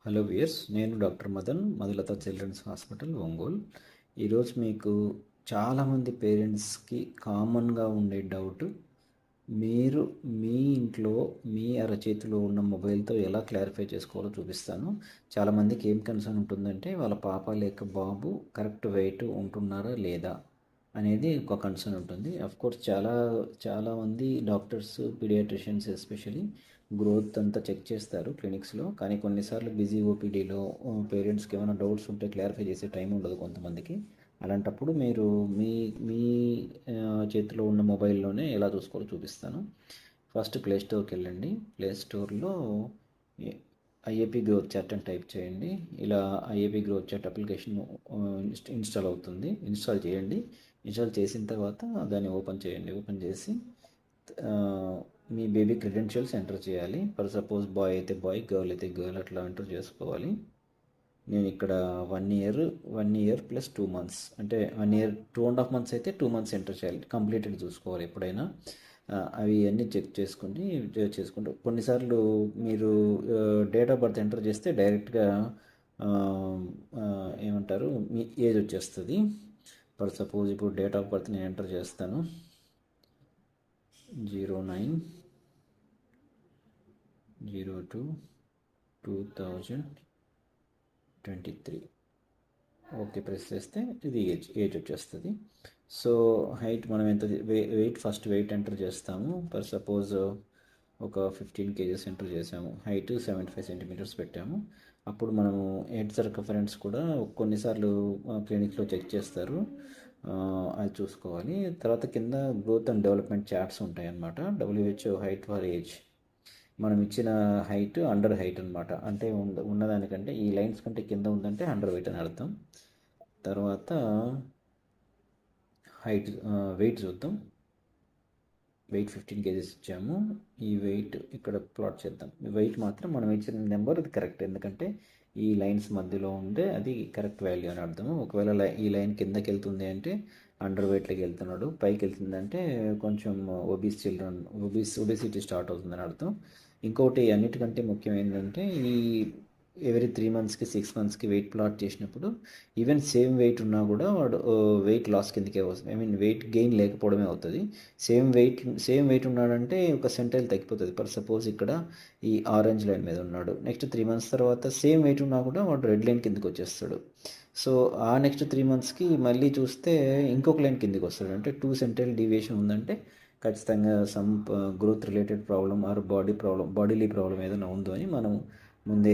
Hello viewers, నేను doctor Madan, Madhulatha children's hospital, Ongole. ఈరోజు మీకు చాలామంది పేరెంట్స్కి కామన్గా ఉండే డౌట్, మీరు మీ ఇంట్లో మీ అరచేతిలో ఉన్న మొబైల్తో ఎలా క్లారిఫై చేసుకోవాలో చూపిస్తాను. చాలామందికి ఏం కన్సర్న్ ఉంటుందంటే వాళ్ళ పాప లేక బాబు కరెక్ట్ వెయిట్ ఉంటున్నారా లేదా అనేది ఒక కన్సర్న్ ఉంటుంది. కోర్స్ చాలామంది డాక్టర్స్, పీడియాట్రిషియన్స్ ఎస్పెషలీ గ్రోత్ అంతా చెక్ చేస్తారు క్లినిక్స్లో. కానీ కొన్నిసార్లు బిజీ ఓపీడీలో పేరెంట్స్కి ఏమైనా డౌట్స్ ఉంటే క్లారిఫై చేసే టైం ఉండదు కొంతమందికి. అలాంటప్పుడు మీరు మీ మీ చేతిలో ఉన్న మొబైల్లోనే ఎలా చూసుకోవాలో చూపిస్తాను. ఫస్ట్ ప్లే స్టోర్కి వెళ్ళండి. ప్లే స్టోర్లో ఐఏపీ గ్రోత్ చార్ట్ అని టైప్ చేయండి. ఇలా IAP growth chart application install అవుతుంది. ఇన్స్టాల్ చేయండి. ఇన్స్టాల్ చేసిన తర్వాత దాన్ని ఓపెన్ చేయండి. ఓపెన్ చేసి మీ బేబీ క్రెడెన్షియల్స్ ఎంటర్ చేయాలి. ఫర్ సపోజ్ బాయ్ అయితే బాయ్, గర్ల్ అయితే గర్ల్, అట్లా ఎంటర్ చేసుకోవాలి. నేను ఇక్కడ 1 ఇయర్ ప్లస్ 2 మంత్స్, అంటే 1 ఇయర్ 2.5 మంత్స్ అయితే 2 మంత్స్ ఎంటర్ చేయాలి. కంప్లీటెడ్ చూసుకోవాలి ఎప్పుడైనా. అవి అన్నీ చెక్ చేసుకుంటూ కొన్నిసార్లు మీరు డేట్ ఆఫ్ బర్త్ ఎంటర్ చేస్తే డైరెక్ట్గా ఏమంటారు మీ ఏజ్ వచ్చేస్తుంది. ఫర్ సపోజ్ ఇప్పుడు డేట్ ఆఫ్ బర్త్ నేను ఎంటర్ చేస్తాను, 09/02/2023. ఓకే ప్రెస్ చేస్తే ఇది ఏజ్ వచ్చేస్తుంది. సో హైట్ మనం ఎంత ఫస్ట్ వెయిట్ ఎంటర్ చేస్తాము. ఫర్ సపోజ్ ఒక 15 kgs ఎంటర్ చేసాము. హైట్ 75 cm పెట్టాము. అప్పుడు మనము హెడ్ సర్కంఫరెన్స్ కూడా కొన్నిసార్లు క్లినిక్లో చెక్ చేస్తారు, అది చూసుకోవాలి. తర్వాత కింద గ్రోత్ అండ్ డెవలప్మెంట్ చార్ట్స్ ఉంటాయి అన్నమాట. WHO హైట్ ఫర్ ఏజ్, మనం ఇచ్చిన హైట్ అండర్ హైట్ అనమాట. అంటే ఉన్నదానికంటే ఈ లైన్స్ కంటే కింద ఉందంటే అండర్ వెయిట్ అని అర్థం. తర్వాత వెయిట్ చూద్దాం. వెయిట్ 15 kgs ఇచ్చాము. ఈ వెయిట్ ఇక్కడ ప్లాట్ చేద్దాం. ఈ వెయిట్ మాత్రం మనం ఇచ్చిన నెంబర్ అది కరెక్ట్, ఎందుకంటే ఈ లైన్స్ మధ్యలో ఉంటే అది కరెక్ట్ వాల్యూ అని అర్థము. ఒకవేళ ఈ లైన్ కిందకి వెళ్తుంది అంటే అండర్ వెయిట్లోకి వెళ్తున్నాడు, పైకి వెళ్తుందంటే కొంచెం ఒబిసిటీ స్టార్ట్ అవుతుందని అర్థం. ఇంకోటి అన్నిటికంటే ముఖ్యం ఏంటంటే ఈ ఎవ్రీ 3 monthsకి 6 monthsకి వెయిట్ ప్లాట్ చేసినప్పుడు ఈవెన్ సేమ్ వెయిట్ ఉన్నా కూడా వాడు వెయిట్ లాస్ కిందకే వస్తుంది. వెయిట్ గెయిన్ లేకపోవడమే అవుతుంది. సేమ్ వెయిట్ ఉన్నాడంటే ఒక సెంటైల్ తగ్గిపోతుంది. ఫర్ సపోజ్ ఇక్కడ ఈ ఆరెంజ్ లైన్ మీద ఉన్నాడు, నెక్స్ట్ 3 months తర్వాత సేమ్ వెయిట్ ఉన్నా కూడా వాడు రెడ్ లైన్ కిందకి వచ్చేస్తాడు. సో ఆ నెక్స్ట్ 3 monthsకి మళ్ళీ చూస్తే ఇంకొక లైన్ కిందకి వస్తాడు. అంటే 2 సెంటైల్ డీవియేషన్ ఉందంటే ఖచ్చితంగా some growth related problem or bodily problem ఏదైనా ఉందో అని మనం ముందే